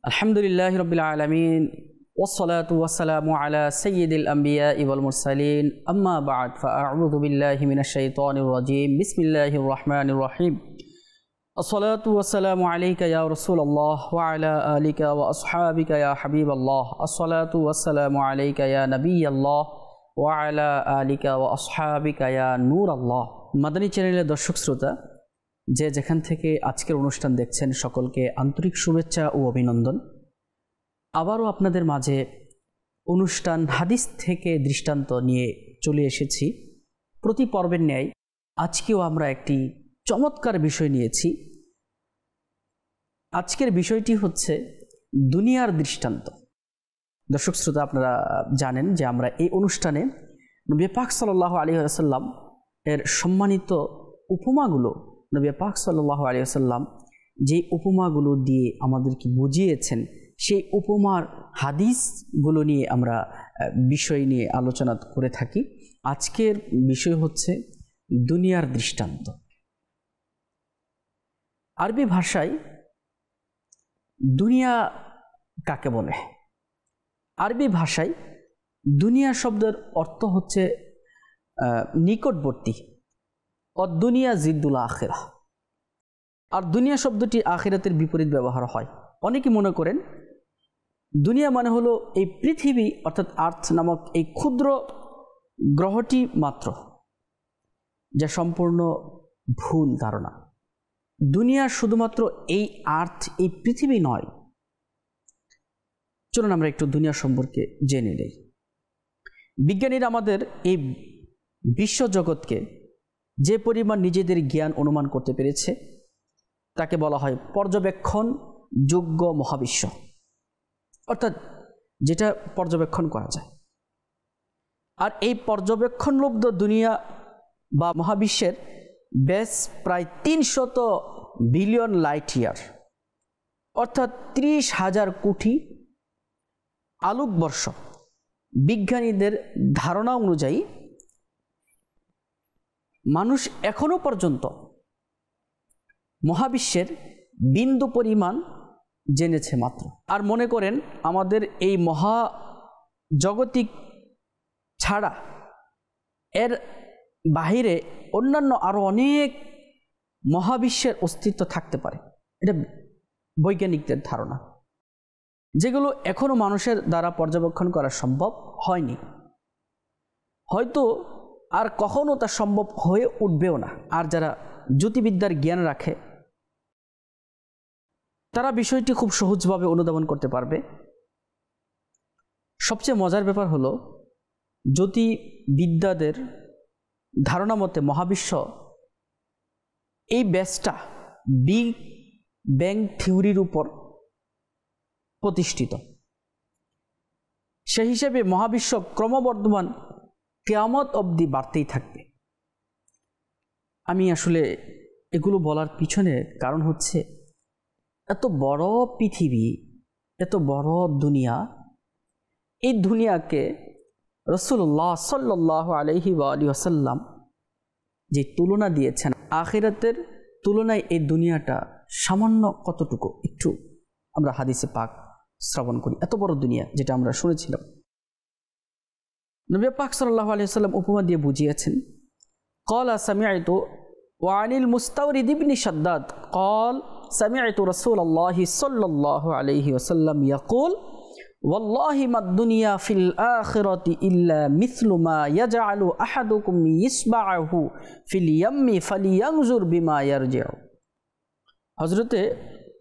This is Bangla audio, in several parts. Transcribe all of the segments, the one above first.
আলহামদুলিল্লাহি রাব্বিল আলামিন ওয়াসসালাতু ওয়াসসালামু আলা সাইয়্যিদিল আমবিয়াই ওয়াল মুরসালিন আম্মা বা'দ ফাআউযু বিল্লাহি মিনাশ শাইতানির রাজীম বিসমিল্লাহির রহমানির রহিম আসসালাতু ওয়াসসালামু আলাইকা ইয়া রাসূলুল্লাহ ওয়া আলা আলিকা ওয়া আসহাবিকা ইয়া হাবিবাল্লাহ আসসালাতু ওয়াসসালামু আলাইকা ইয়া নবিয়াল্লাহ ওয়া আলা আলিকা ওয়া আসহাবিকা ইয়া নূরাল্লাহ। মাদানী চ্যানেলের দর্শক শ্রোতা, যে যেখান থেকে আজকের অনুষ্ঠান দেখছেন সকলকে আন্তরিক শুভেচ্ছা ও অভিনন্দন। আবারও আপনাদের মাঝে অনুষ্ঠান হাদিস থেকে দৃষ্টান্ত নিয়ে চলে এসেছি। প্রতি পর্বের ন্যায় আজকেও আমরা একটি চমৎকার বিষয় নিয়েছি। আজকের বিষয়টি হচ্ছে দুনিয়ার দৃষ্টান্ত। দর্শক শ্রোতা, আপনারা জানেন যে আমরা এই অনুষ্ঠানে নবী পাক সাল্লাল্লাহু আলাইহি ওয়াসাল্লাম এর সম্মানিত উপমাগুলো, নবী পাক সাল্লাল্লাহু আলাইহি ওয়াসাল্লাম যে উপমাগুলো দিয়ে আমাদেরকে বুঝিয়েছেন, সেই উপমার হাদিসগুলো নিয়ে আমরা বিষয় নিয়ে আলোচনা করে থাকি। আজকের বিষয় হচ্ছে দুনিয়ার দৃষ্টান্ত। আরবি ভাষায় দুনিয়া কাকে বলে? আরবি ভাষায় দুনিয়া শব্দের অর্থ হচ্ছে নিকটবর্তী। দুনিয়া জিদ্দুল আখিরা। আর দুনিয়া শব্দটি আখিরাতের বিপরীত ব্যবহার হয়। অনেকে মনে করেন দুনিয়া মানে হলো এই পৃথিবী অর্থাৎ আর্থ নামক এই ক্ষুদ্র গ্রহটি মাত্র, যা সম্পূর্ণ ভুল ধারণা। দুনিয়া শুধুমাত্র এই আর্থ, এই পৃথিবী নয়। চলুন আমরা একটু দুনিয়া সম্পর্কে জেনে নেই। বিজ্ঞানীরা আমাদের এই বিশ্বজগৎকে যে পরিমাণ নিজেদের জ্ঞান অনুমান করতে পেরেছে তাকে বলা হয় পর্যবেক্ষণ যোগ্য মহাবিশ্ব, অর্থাৎ যেটা পর্যবেক্ষণ করা যায়। আর এই পর্যবেক্ষণলব্ধ দুনিয়া বা মহাবিশ্বের ব্যাস প্রায় 300 বিলিয়ন লাইট ইয়ার, অর্থাৎ 30,000 কোটি আলোকবর্ষ। বিজ্ঞানীদের ধারণা অনুযায়ী মানুষ এখনো পর্যন্ত মহাবিশ্বের বিন্দু পরিমাণ জেনেছে মাত্র। আর মনে করেন আমাদের এই মহাজগতিক ছাড়া এর বাহিরে অন্যান্য আরও অনেক মহাবিশ্বের অস্তিত্ব থাকতে পারে। এটা বৈজ্ঞানিকদের ধারণা, যেগুলো এখনো মানুষের দ্বারা পর্যবেক্ষণ করা সম্ভব হয়নি। হয়তো আর কখনো তা সম্ভব হয়ে উঠবেও না। আর যারা জ্যোতির্বিদ্যার জ্ঞান রাখে তারা বিষয়টি খুব সহজভাবে অনুধাবন করতে পারবে। সবচেয়ে মজার ব্যাপার হলো, জ্যোতির্বিদ্যাদের ধারণা মতে মহাবিশ্ব এই ব্যাসটা বিগ ব্যাং থিওরির উপর প্রতিষ্ঠিত। সেই হিসেবে মহাবিশ্ব ক্রমবর্ধমান কিয়ামত অবধি বাড়তেই থাকবে। আমি আসলে এগুলো বলার পিছনে কারণ হচ্ছে, এত বড় পৃথিবী, এত বড় দুনিয়া, এই দুনিয়াকে রাসূলুল্লাহ সাল্লাল্লাহু আলাইহি ওয়াসাল্লাম যে তুলনা দিয়েছেন, আখিরাতের তুলনায় এই দুনিয়াটা সামান্য কতটুকু, একটু আমরা হাদিসে পাক শ্রবণ করি। এত বড় দুনিয়া যেটা আমরা শুনেছিলাম, নবী পাক সাল্লাল্লাহু আলাইহি ওয়াসাল্লাম উপমা দিয়ে বুঝিয়েছেন। ক্বালা সামি'তু ওয়া আনিল মুস্তাওরিদ ইবনে শাদ্দাদ ক্বাল সামি'তু রাসূলুল্লাহি সাল্লাল্লাহু আলাইহি ওয়াসাল্লাম ইয়াকুল ওয়াল্লাহি মাদ দুনিয়া ফিল আখিরাতি ইল্লা মিছলু মা ইয়াজআলু আহাদুকুম ইসবা'হু ফিল ইয়াম্মি ফালিয়ানজুর বিমা ইয়ারজি'ু। হযরতে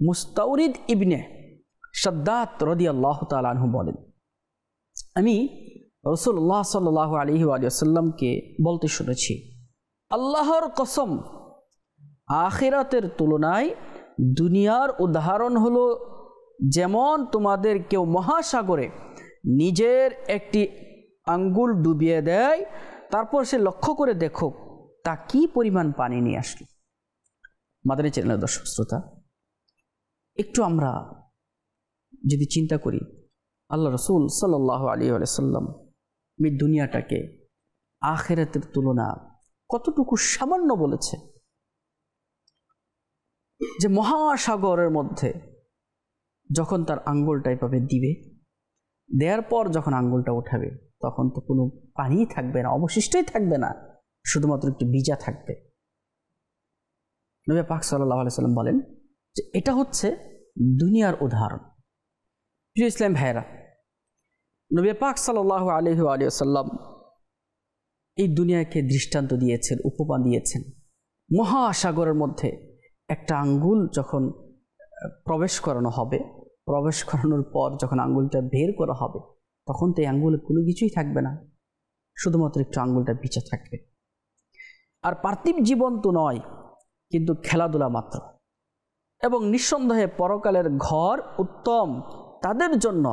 মুস্তাওরিদ ইবনে শাদ্দাদ রাদিয়াল্লাহু তাআলা আনহু বলেন, আমি রাসূলুল্লাহ সাল্লাল্লাহু আলাইহি ওয়াসাল্লামকে বলতে শুনেছি, আল্লাহর কসম, আখিরাতের তুলনায় দুনিয়ার উদাহরণ হলো যেমন তোমাদের কেউ মহাসাগরে নিজের একটি আঙ্গুল ডুবিয়ে দেয়, তারপর সে লক্ষ্য করে দেখো তা কি পরিমাণ পানি নিয়ে আসলো। মাদানী চ্যানেলের দর্শক শ্রোতা, একটু আমরা যদি চিন্তা করি, আল্লাহ রাসূল সাল্লাল্লাহু আলাইহি ওয়াসাল্লাম এই দুনিয়াটাকে আখিরাতের তুলনা কতটুকু সামান্য বলেছে। যে মহাসাগরের মধ্যে যখন তার আঙ্গুলটা এভাবে দিবে, দেওয়ার পর যখন আঙ্গুলটা উঠাবে তখন তো কোনো পানিই থাকবে না, অবশিষ্টই থাকবে না, শুধুমাত্র একটু ভিজা থাকবে। নবী পাক সাল্লাল্লাহু আলাইহি সাল্লাম বলেন যে এটা হচ্ছে দুনিয়ার উদাহরণ। প্রিয় ইসলাম ভাইরা, নবী পাক সাল্লাল্লাহু আলাইহি ওয়াসাল্লাম এই দুনিয়াকে দৃষ্টান্ত দিয়েছেন, উপমা দিয়েছেন। মহাসাগরের মধ্যে একটা আঙ্গুল যখন প্রবেশ করানো হবে, প্রবেশ করানোর পর যখন আঙ্গুলটা বের করা হবে তখন তো এই আঙ্গুলে কোনো কিছুই থাকবে না, শুধুমাত্র একটু আঙ্গুলটা ভিজা থাকবে। আর পার্থিব জীবন তো নয়, কিন্তু খেলাধুলা মাত্র। এবং নিঃসন্দেহে পরকালের ঘর উত্তম তাদের জন্য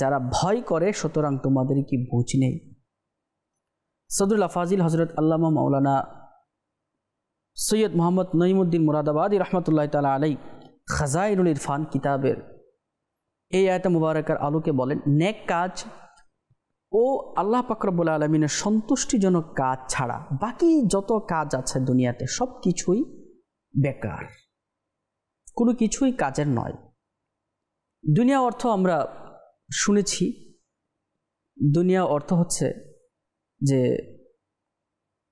যারা ভয় করে, সুতরাং তোমাদের কি বুঝ নেই? সদরুল ফাজিল হযরত আল্লামা মাওলানা সৈয়দ মোহাম্মদ নঈমুদ্দিন মুরাদাবাদী রহমতুল্লাহ তাআলা আলাইহি খাজাইনুল ইরফান কিতাবের এই আয়াতে মুবারাকার আলোকে বলেন, নেক কাজ ও আল্লাহ পাক রব্বুল আলামিনের সন্তুষ্টিজনক কাজ ছাড়া বাকি যত কাজ আছে দুনিয়াতে সব কিছুই বেকার, কোনো কিছুই কাজের নয়। দুনিয়া অর্থ আমরা শুনেছি, দুনিয়া অর্থ হচ্ছে যে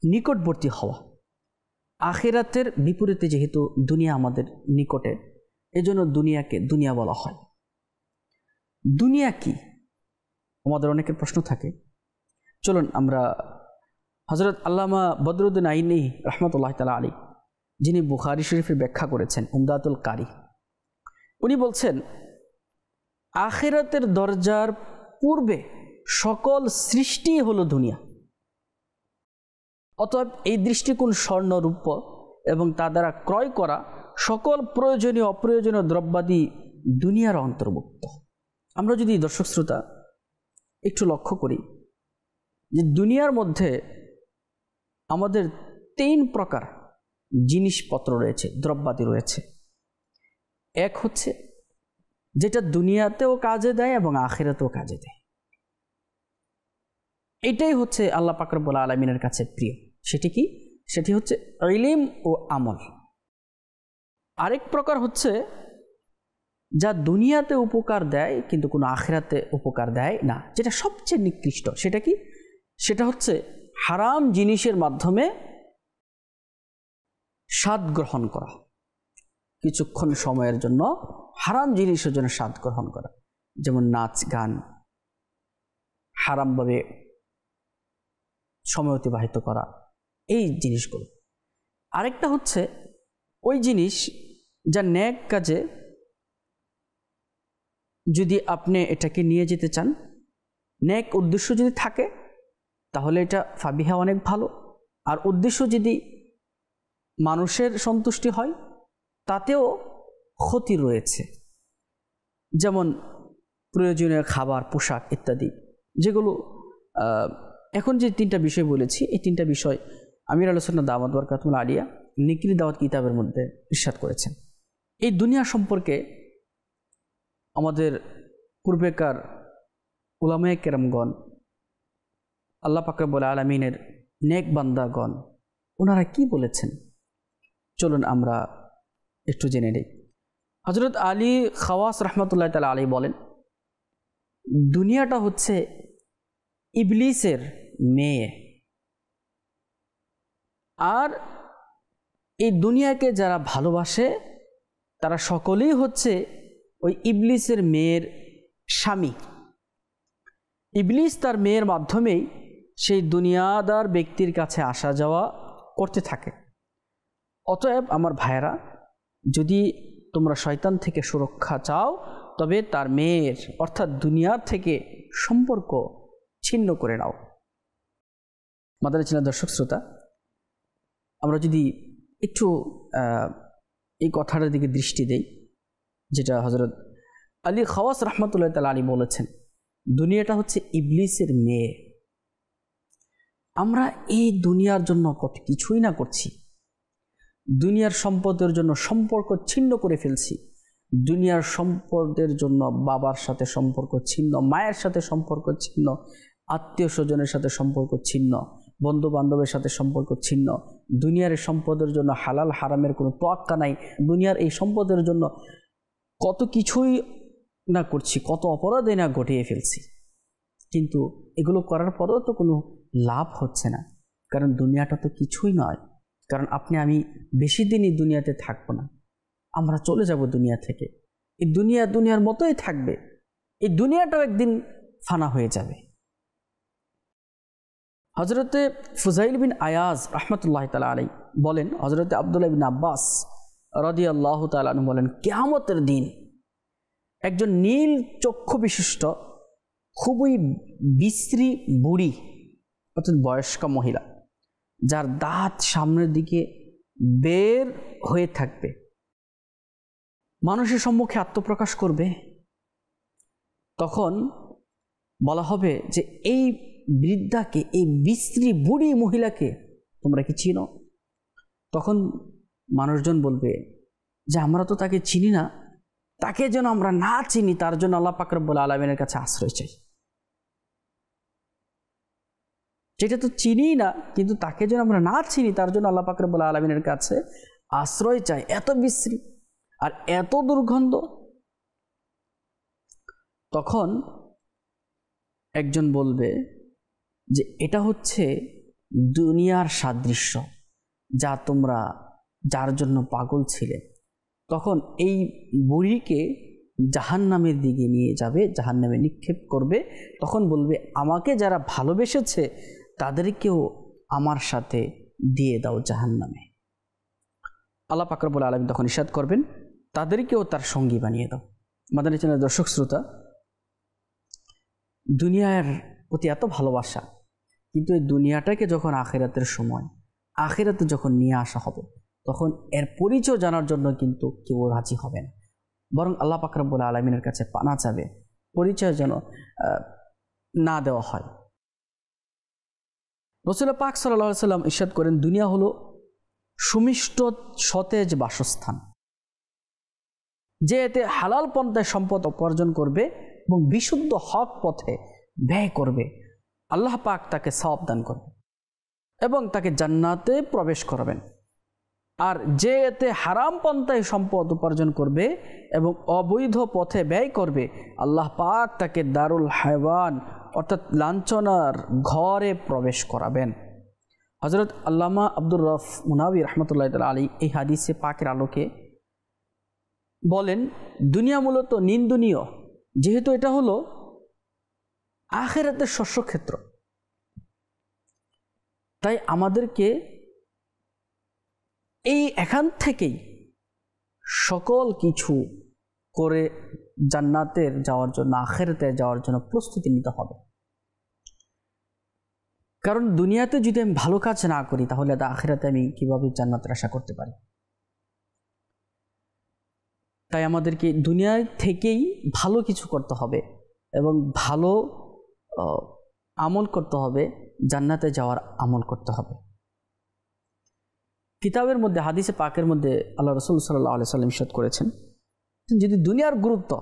নিকটবর্তী হওয়া। আখিরাতের বিপরীতে যেহেতু দুনিয়া আমাদের নিকটে, এজন্য দুনিয়াকে দুনিয়া বলা হয়। দুনিয়া কি আমাদের অনেকের প্রশ্ন থাকে। চলুন আমরা হযরত আল্লামা বদরুদ্দিন আইনি রহমতুল্লাহ তাআলা আলাইহি, যিনি বুখারী শরীফের ব্যাখ্যা করেছেন উমদাতুল কারি, উনি বলছেন আখিরাতের দরজার পূর্বে সকল সৃষ্টি হলো দুনিয়া। অতএব এই দৃষ্টিকোণ স্বর্ণ রূপ্য এবং তা দ্বারা ক্রয় করা সকল প্রয়োজনীয় অপ্রয়োজনীয় দ্রব্যাদি দুনিয়ার অন্তর্ভুক্ত। আমরা যদি দর্শক শ্রোতা একটু লক্ষ্য করি যে দুনিয়ার মধ্যে আমাদের 3 প্রকার জিনিসপত্র রয়েছে, দ্রব্যাদি রয়েছে। এক হচ্ছে যেটা দুনিয়াতেও কাজে দেয় এবং আখিরাতেও কাজে দেয়। এটাই হচ্ছে আল্লাহ পাক রব্বুল আলামিনের কাছে প্রিয়। সেটি কি? সেটি হচ্ছে ইলম ও আমল। আরেক প্রকার হচ্ছে যা দুনিয়াতে উপকার দেয় কিন্তু কোনো আখিরাতে উপকার দেয় না, যেটা সবচেয়ে নিকৃষ্ট। সেটা কি? সেটা হচ্ছে হারাম জিনিসের মাধ্যমে স্বাদ গ্রহণ করা, কিছুক্ষণ সময়ের জন্য হারাম জিনিসের জন্য স্বাদ গ্রহণ করা, যেমন নাচ গান, হারামভাবে সময় অতিবাহিত করা, এই জিনিসগুলো। আরেকটা হচ্ছে ওই জিনিস যা নেক কাজে যদি আপনি এটাকে নিয়ে যেতে চান, নেক উদ্দেশ্য যদি থাকে তাহলে এটা ফাবিহা অনেক ভালো। আর উদ্দেশ্য যদি মানুষের সন্তুষ্টি হয় তাতেও ক্ষতি রয়েছে, যেমন প্রয়োজনীয় খাবার, পোশাক ইত্যাদি, যেগুলো এখন যে 3টা বিষয় বলেছি, এই 3টা বিষয় আমির আহলে সুন্নাহ দাওয়াত বরকাতুল আলিয়া নিকরি দাওয়াত কিতাবের মধ্যে ইরশাদ করেছেন। এই দুনিয়া সম্পর্কে আমাদের পূর্বেকার উলামায়ে কেরামগণ, আল্লাহ পাক রব্বুল আলামিনের নেক বান্দাগণ, ওনারা কি বলেছেন চলুন আমরা একটু জেনে নেই। হযরত আলী খাওয়াস রহমতুল্লাহ তাআলা আলাইহি বলেন, দুনিয়াটা হচ্ছে ইবলিসের মেয়ে, আর এই দুনিয়াকে যারা ভালোবাসে তারা সকলেই হচ্ছে ওই ইবলিসের মেয়ের স্বামী। ইবলিস তার মেয়ের মাধ্যমেই সেই দুনিয়াদার ব্যক্তির কাছে আসা যাওয়া করতে থাকে। অতএব আমার ভাইয়েরা, যদি তোমরা শয়তান থেকে সুরক্ষা চাও তবে তার মেয়ের অর্থাৎ দুনিয়ার থেকে সম্পর্ক ছিন্ন করে নাও। মাদানী চ্যানেল দর্শক শ্রোতা, আমরা যদি একটু এই কথাটার দিকে দৃষ্টি দেই, যেটা হযরত আলী খাওয়াস রহমতুল্লাহ তাআলা আলাইহি বলেছেন, দুনিয়াটা হচ্ছে ইবলিসের মেয়ে। আমরা এই দুনিয়ার জন্য কত কিছুই না করছি, দুনিয়ার সম্পদের জন্য সম্পর্ক ছিন্ন করে ফেলছি, দুনিয়ার সম্পদের জন্য বাবার সাথে সম্পর্ক ছিন্ন, মায়ের সাথে সম্পর্ক ছিন্ন, আত্মীয় স্বজনের সাথে সম্পর্ক ছিন্ন, বন্ধু বান্ধবের সাথে সম্পর্ক ছিন্ন। দুনিয়ার এই সম্পদের জন্য হালাল হারামের কোনো তোয়াক্কা নাই। দুনিয়ার এই সম্পদের জন্য কত কিছুই না করছি, কত অপরাধই না ঘটিয়ে ফেলছি, কিন্তু এগুলো করার পরেও তো কোনো লাভ হচ্ছে না। কারণ দুনিয়াটা তো কিছুই নয়। কারণ আপনি আমি বেশি দিন এই দুনিয়াতে থাকবো না, আমরা চলে যাব দুনিয়া থেকে। এই দুনিয়া দুনিয়ার মতোই থাকবে, এই দুনিয়াটাও একদিন ফানা হয়ে যাবে। হজরতে ফুজাইল বিন আয়াজ রহমতুল্লাহ তাআলা আলাইহি বলেন, হজরতে আব্দুল্লাহ বিন আব্বাস রাদিয়াল্লাহু তাআলা আনহু বলেন, কিয়ামতের দিন একজন নীল চক্ষু বিশিষ্ট খুবই বিশ্রী বুড়ি, অর্থাৎ বয়স্কা মহিলা, যার দাঁত সামনের দিকে বের হয়ে থাকবে, মানুষের সম্মুখে আত্মপ্রকাশ করবে। তখন বলা হবে যে এই বৃদ্ধাকে, এই বিশ্রী বুড়ি মহিলাকে তোমরা কি চিনো? তখন মানুষজন বলবে যে আমরা তো তাকে চিনি না, তাকে যেন আমরা না চিনি তার জন্য আল্লাহ পাক রব্বুল আলামিনের কাছে আশ্রয় চাই। যেটা তো চিনি না, কিন্তু তাকে যেন আমরা না চিনি তার জন্য আল্লাহ পাক রব্বুল আলামিনের কাছে আশ্রয় চাই। এত বিশ্রী আর এত দুর্গন্ধ। তখন একজন বলবে যে এটা হচ্ছে দুনিয়ার সাদৃশ্য, যা তোমরা যার জন্য পাগল ছিলে। তখন এই বুড়িকে জাহান্নামের দিকে নিয়ে যাবে, জাহান্নামে নিক্ষেপ করবে। তখন বলবে আমাকে যারা ভালোবেসেছে তাদেরকেও আমার সাথে দিয়ে দাও জাহান্নামে। আল্লাহ পাক রব্বুল আলামিন তখন ইরশাদ করবেন তাদেরকেও তার সঙ্গী বানিয়ে দাও। মাদানী চ্যানেলের দর্শক শ্রোতা, দুনিয়ার প্রতি এত ভালোবাসা, কিন্তু এই দুনিয়াটাকে যখন আখিরাতের সময়, আখিরাতে যখন নিয়ে আসা হবে, তখন এর পরিচয় জানার জন্য কিন্তু কেউ রাজি হবে না, বরং আল্লাহ পাক রব্বুল আলামিনের কাছে পানা চাবে পরিচয় যেন না দেওয়া হয়। রাসূল পাক সাল্লাল্লাহু আলাইহি ওয়াসাল্লাম ইরশাদ করেন, দুনিয়া হলো সুমিষ্ট সতেজ বাসস্থান, যে এতে হালাল পন্থায় সম্পদ উপার্জন করবে এবং বিশুদ্ধ হক পথে ব্যয় করবে, আল্লাহ পাক তাকে সওয়াব দান করবে এবং তাকে জান্নাতে প্রবেশ করাবেন। আর যে এতে হারাম পন্থায় সম্পদ উপার্জন করবে এবং অবৈধ পথে ব্যয় করবে, আল্লাহ পাক তাকে দারুল হায়ওয়ান অর্থাৎ লাঞ্ছনার ঘরে প্রবেশ করাবেন। হযরত আল্লামা আব্দুর রফ মুনাবি রহমতুল্লাহ তাআলা আলাইহি এই হাদিসে পাকের আলোকে বলেন, দুনিয়া মূলত নিন্দনীয়, যেহেতু এটা হলো আখিরাতের শস্যক্ষেত্র। তাই আমাদেরকে এই এখান থেকেই সকল কিছু করে জান্নাতের যাওয়ার জন্য, আখিরাতে যাওয়ার জন্য প্রস্তুতি নিতে হবে। কারণ দুনিয়াতে যদি আমি ভালো কাজ না করি, তাহলে আখিরাতে আমি কিভাবে জান্নাতের আশা করতে পারি? তাই আমাদেরকে দুনিয়া থেকেই ভালো কিছু করতে হবে এবং ভালো আমল করতে হবে, জান্নাতে যাওয়ার আমল করতে হবে। কিতাবের মধ্যে, হাদিসে পাকের মধ্যে আল্লাহ রাসূল সাল্লাল্লাহু আলাইহি ওয়াসাল্লাম ইরশাদ করেছেন, যদি দুনিয়ার গুরুত্ব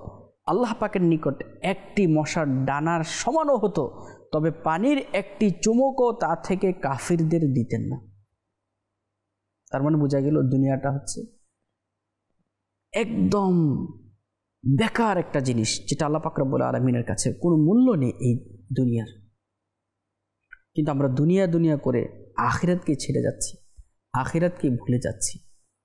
আল্লাহ পাকের নিকট একটি মশার ডানার সমানও হতো, তবে পানির একটি চুমুকও তা থেকে কাফিরদের দিতেন না। তার মানে বোঝা গেল দুনিয়াটা হচ্ছে একদম বেকার একটা জিনিস, যেটা আল্লাহ পাক রব্বুল আলামিনের কাছে কোনো মূল্য নেই এই দুনিয়ার। কিন্তু আমরা দুনিয়া দুনিয়া করে আখিরাতকে ছেড়ে যাচ্ছি, আখিরাতকে ভুলে যাচ্ছি।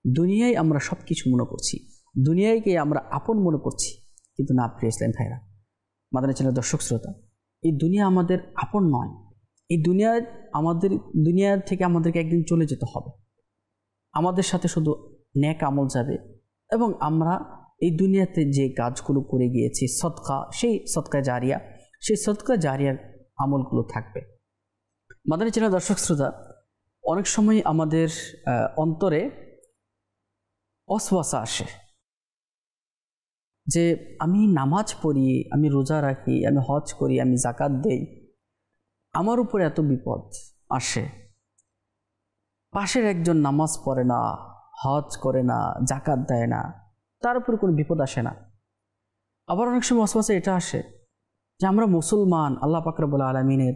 দুনিয়ায় আমরা সব কিছু মনে করছি, দুনিয়াকে আমরা আপন মনে করছি। কিন্তু না প্রিয় ইসলাম ভাইরা, মাদানী চ্যানেলের দর্শক শ্রোতা, এই দুনিয়া আমাদের আপন নয়। এই দুনিয়া থেকে আমাদেরকে একদিন চলে যেতে হবে। আমাদের সাথে শুধু নেক আমল যাবে এবং আমরা এই দুনিয়াতে যে কাজগুলো করে গিয়েছি সদকা, সেই সদকা জারিয়া, সেই সদকা জারিয়ার আমলগুলো থাকবে। মাদানী চ্যানেলের দর্শক শ্রোতা, অনেক সময় আমাদের অন্তরে অসওয়াসা আসে যে আমি নামাজ পড়ি, আমি রোজা রাখি, আমি হজ করি, আমি যাকাত দেই, আমার উপরে এত বিপদ আসে। পাশের একজন নামাজ পড়ে না, হজ করে না, যাকাত দেয় না, তার উপরে কোনো বিপদ আসে না। আবার অনেক সময় ওয়াসওয়াসা এটা আসে যে আমরা মুসলমান, আল্লাহ পাক রব্বুল আলামিনের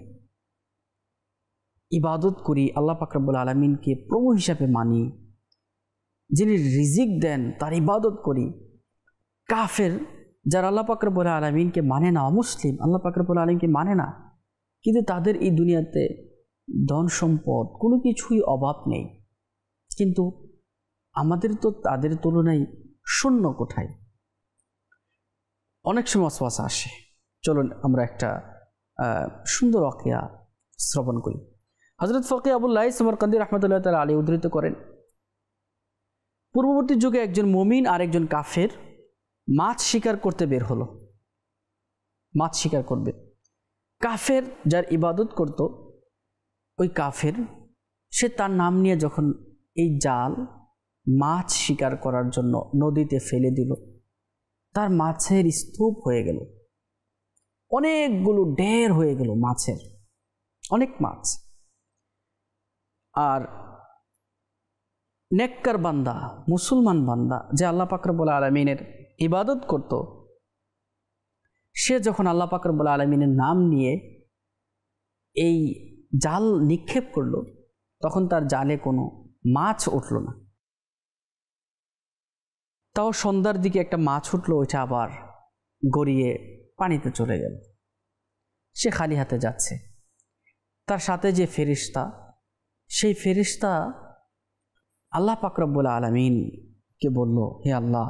ইবাদত করি, আল্লাহ পাক রব্বুল আলামিনকে প্রভু হিসাবে মানি, যিনি রিজিক দেন তার ইবাদত করি। কাফের যারা আল্লাহ পাক রব্বুল আলামিনকে মানে না, অমুসলিম, আল্লাহ পাক রব্বুল আলামিনকে মানে না, কিন্তু তাদের এই দুনিয়াতে ধন সম্পদ কোনো কিছুই অভাব নেই, কিন্তু আমাদের তো তাদের তুলনায় শূন্য কোঠায়। অনেক সময় ওয়াসওয়াসা আসে। চলুন আমরা একটা সুন্দর ওয়াকিয়া শ্রবণ করি। হযরত ফকি আবুল লাইস সামারকান্দি রাহমাতুল্লাহ তাআলা আলাইহি উদ্ধৃত করেন, পূর্ববর্তী যুগে একজন মুমিন আর একজন কাফের মাছ শিকার করতে বের হলো। মাছ শিকার করবে। কাফের যার ইবাদত করত, ওই কাফের সে তার নাম নিয়ে যখন এই জাল মাছ শিকার করার জন্য নদীতে ফেলে দিল, তার মাছের স্তূপ হয়ে গেল, অনেকগুলো ঢের হয়ে গেল মাছের, অনেক মাছ। আর নেককার বান্দা, মুসলমান বান্দা, যে আল্লাহ পাক রব্বুল আলামিনের ইবাদত করত, সে যখন আল্লাহ পাক রব্বুল আলামিনের নাম নিয়ে এই জাল নিক্ষেপ করলো, তখন তার জালে কোনো মাছ উঠল না। তাও সন্ধ্যার দিকে একটা মাছ উঠলো, ওইটা আবার গড়িয়ে পানিতে চলে গেল। সে খালি হাতে যাচ্ছে। তার সাথে যে ফেরেশতা, সেই ফেরেশতা আল্লাহ পাক রব্বুল আলামিনকে বলল, হে আল্লাহ,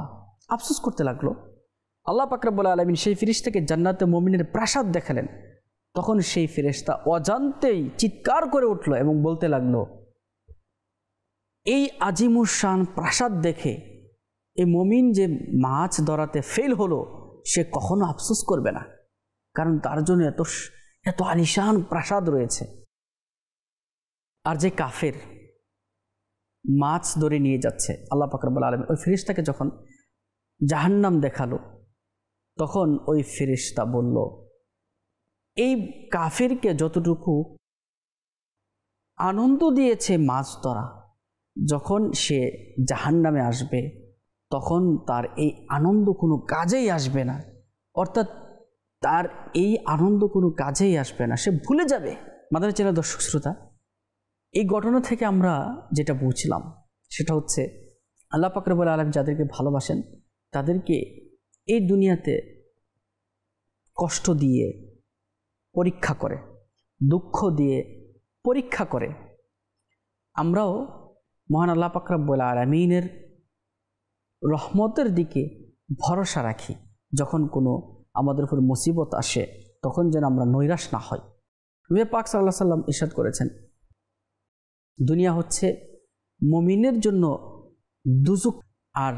আফসোস করতে লাগলো। আল্লাহ পাক রব্বুল আলামিন সেই ফেরেশতাকে জান্নাতে মুমিনের প্রাসাদ দেখালেন। তখন সেই ফেরেশতা অজান্তেই চিৎকার করে উঠল এবং বলতে লাগলো, এই আজিমুস শান প্রাসাদ দেখে এই মুমিন যে মাছ ধরাতে ফেল হলো, সে কখনো আফসোস করবে না, কারণ তার জন্য এত আলিশান প্রাসাদ রয়েছে। আর যে কাফের মাছ ধরে নিয়ে যাচ্ছে, আল্লাহ পাক রব্বুল আলামিন ওই ফেরেশতাকে যখন জাহান্নাম দেখালো, তখন ওই ফেরেশতা বলল, এই কাফেরকে যতটুকু আনন্দ দিয়েছে মাছ ধরা, যখন সে জাহান্নামে আসবে তখন তার এই আনন্দ কোনো কাজেই আসবে না। অর্থাৎ তার এই আনন্দ কোনো কাজেই আসবে না, সে ভুলে যাবে। মাদানী চ্যানেল দর্শক শ্রোতা, এই ঘটনা থেকে আমরা যেটা বুঝলাম সেটা হচ্ছে, আল্লাহ পাক রব্বুল আলামিন যাদেরকে ভালোবাসেন তাদেরকে এই দুনিয়াতে কষ্ট দিয়ে পরীক্ষা করে, দুঃখ দিয়ে পরীক্ষা করে। আমরাও মহান আল্লাহ পাক রব্বুল আলামিনের রহমতের দিকে ভরসা রাখি। যখন কোনো আমাদের উপর মুসিবত আসে, তখন যেন আমরা নৈরাশ না হই। নবী পাক সাল্লাল্লাহু আলাইহি ওয়াসাল্লাম ইরশাদ করেছেন, দুনিয়া হচ্ছে মুমিনের জন্য দুজুক আর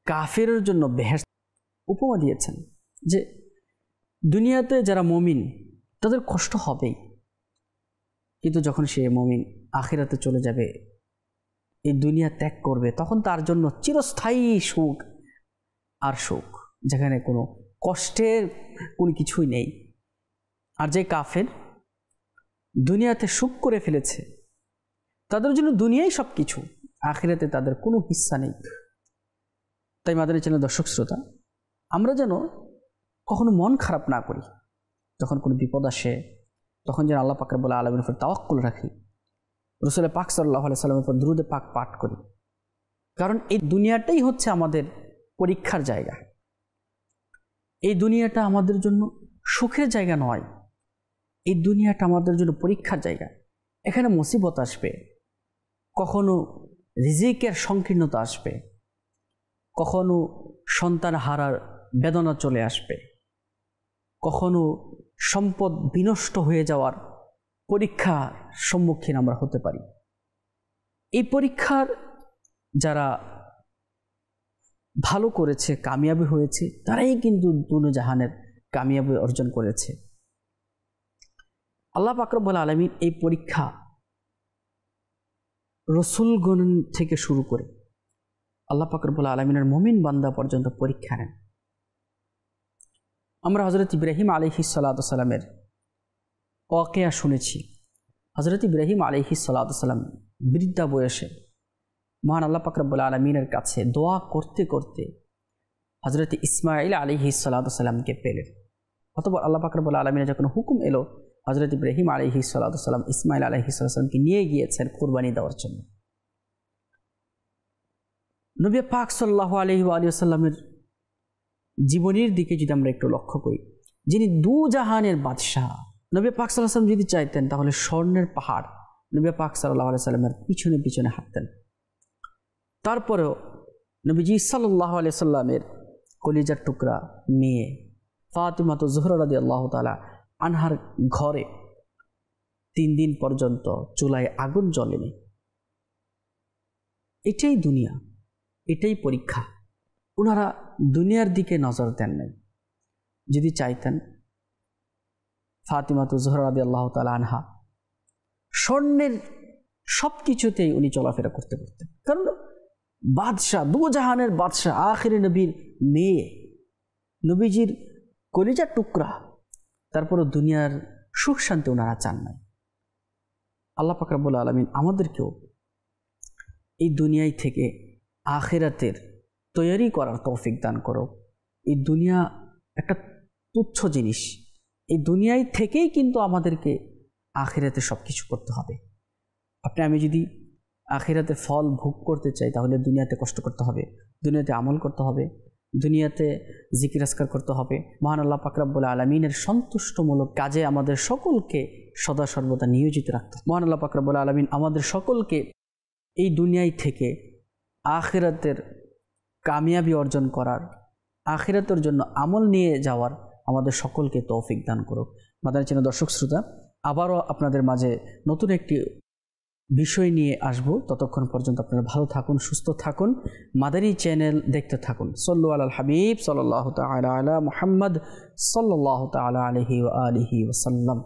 কাফেরের জন্য বেহেশত। উপমা দিয়েছেন যে দুনিয়াতে যারা মুমিন তাদের কষ্ট হবেই, কিন্তু যখন সে মুমিন আখিরাতে চলে যাবে, এই দুনিয়া ত্যাগ করবে, তখন তার জন্য চিরস্থায়ী সুখ আর সুখ, যেখানে কোনো কষ্টের কোনো কিছুই নেই। আর যে কাফের দুনিয়াতে সুখ করে ফেলেছে, তাদের জন্য দুনিয়াই সব কিছু, আখিরাতে তাদের কোনো হিস্সা নেই। তাই মাদানী চ্যানেল দর্শক শ্রোতা, আমরা যেন কখনো মন খারাপ না করি। যখন কোনো বিপদ আসে, তখন যেন আল্লাহ পাক রব্বুল আলামিনের উপর তাওয়াক্কুল রাখি, রাসূল পাক সাল্লাল্লাহু আলাইহি ওয়াসাল্লামের উপর দুরূদ পাক পাঠ করি। কারণ এই দুনিয়াটাই হচ্ছে আমাদের পরীক্ষার জায়গা। এই দুনিয়াটা আমাদের জন্য সুখের জায়গা নয়, এই দুনিয়াটা আমাদের জন্য পরীক্ষার জায়গা। এখানে মুসিবত আসবে, কখনো রিজিকের সংকীর্ণতা আসবে, কখনো সন্তান হারার বেদনা চলে আসবে, কখনো সম্পদ বিনষ্ট হয়ে যাওয়ার পরীক্ষার সম্মুখীন আমরা হতে পারি। এই পরীক্ষার যারা ভালো করেছে, কামিয়াবি হয়েছে, তারাই কিন্তু দুনিয়া জাহানের কামিয়াবি অর্জন করেছে। আল্লাহ পাক রব্বুল আলামিন এই পরীক্ষা রাসূলগণ থেকে শুরু করে আল্লাহ পাক রব্বুল আলামিনের মুমিন বান্দা পর্যন্ত পরীক্ষা নেন। আমরা হযরত ইব্রাহিম আলাইহিস সালাতু ওয়াস সালামের ওয়াকিয়া শুনেছি। হযরত ইব্রাহিম আলাইহিস সালাতু ওয়াস সালাম বৃদ্ধা বয়সে মহান আল্লাহ পাক রব্বুল আলামিনের কাছে দোয়া করতে করতে হযরত ইসমাঈল আলাইহিস সালাতু ওয়াস সালামকে পেলেন। অতঃপর আল্লাহ পাক রব্বুল আলামিনের যখন হুকুম এলো, হযরত ইব্রাহিম আলাইহিস সালাতু ওয়াস সালাম ইসমাঈল আলাইহিস সালামকে নিয়ে গিয়েছেন কুরবানি দেওয়ার জন্য। নবী পাক সাল্লাল্লাহু আলাইহি ওয়া সাল্লামের জীবনীর দিকে যদি আমরা একটু লক্ষ্য করি, যিনি দু জাহানের বাদশাহ, নবী পাক সাল্লাল্লাহু আলাইহি ওয়াসাল্লাম যদি চাইতেন তাহলে স্বর্ণের পাহাড় নবী পাক সাল্লাল্লাহু আলাইহি ওয়াসাল্লামের পিছনে পিছনে হাঁটতেন। তারপরেও নবীজি সাল্লাল্লাহু আলাইহি ওয়াসাল্লামের কলিজার টুকরা মেয়ে ফাতিমা জোহরা রাদিয়াল্লাহু তাআলা আনহার ঘরে 3 দিন পর্যন্ত চুলায় আগুন জ্বলেনি। এটাই দুনিয়া, এটাই পরীক্ষা। ওনারা দুনিয়ার দিকে নজর দেন নাই। যদি চাইতেন ফাতিমা জোহরা রাদিয়াল্লাহু তাআলা আনহা স্বর্ণের সব কিছুতেই উনি চলাফেরা করতে পারতেন, কারণ বাদশাহ, দু জাহানের বাদশাহ, আখিরে নবীর মেয়ে, নবীজির কলিজার টুকরা, তারপরও দুনিয়ার সুখ শান্তি ওনারা চান নাই। আল্লাহ পাক রব্বুল আলামিন আমাদেরকেও এই দুনিয়ায় থেকে আখিরাতের তৈরি করার তৌফিক দান করো। এই দুনিয়া একটা তুচ্ছ জিনিস, এই দুনিয়ায় থেকেই কিন্তু আমাদেরকে আখিরাতে সব কিছু করতে হবে। আপনি আমি যদি আখিরাতে ফল ভোগ করতে চাই তাহলে দুনিয়াতে কষ্ট করতে হবে, দুনিয়াতে আমল করতে হবে, দুনিয়াতে জিকির আজকার করতে হবে। মহান আল্লাহ পাক রব্বুল আলামিনের সন্তুষ্টমূলক কাজে আমাদের সকলকে সদা সর্বদা নিয়োজিত রাখতে হবে। মহান আল্লাহ পাক রব্বুল আলামিন আমাদের সকলকে এই দুনিয়ায় থেকে আখিরাতের কামিয়াবি অর্জন করার, আখিরাতের জন্য আমল নিয়ে যাওয়ার আমাদের সকলকে তৌফিক দান করুক। মাদানী চ্যানেল দর্শক শ্রোতা, আবারও আপনাদের মাঝে নতুন একটি বিষয় নিয়ে আসব। ততক্ষণ পর্যন্ত আপনারা ভালো থাকুন, সুস্থ থাকুন, মাদানী চ্যানেল দেখতে থাকুন। সল্লু আলাল হাবিব সাল্লাল্লাহু তাআলা আলা মুহাম্মদ সাল্লাল্লাহু তাআলা আলাইহি ওয়া আলিহি ওয়াসাল্লাম।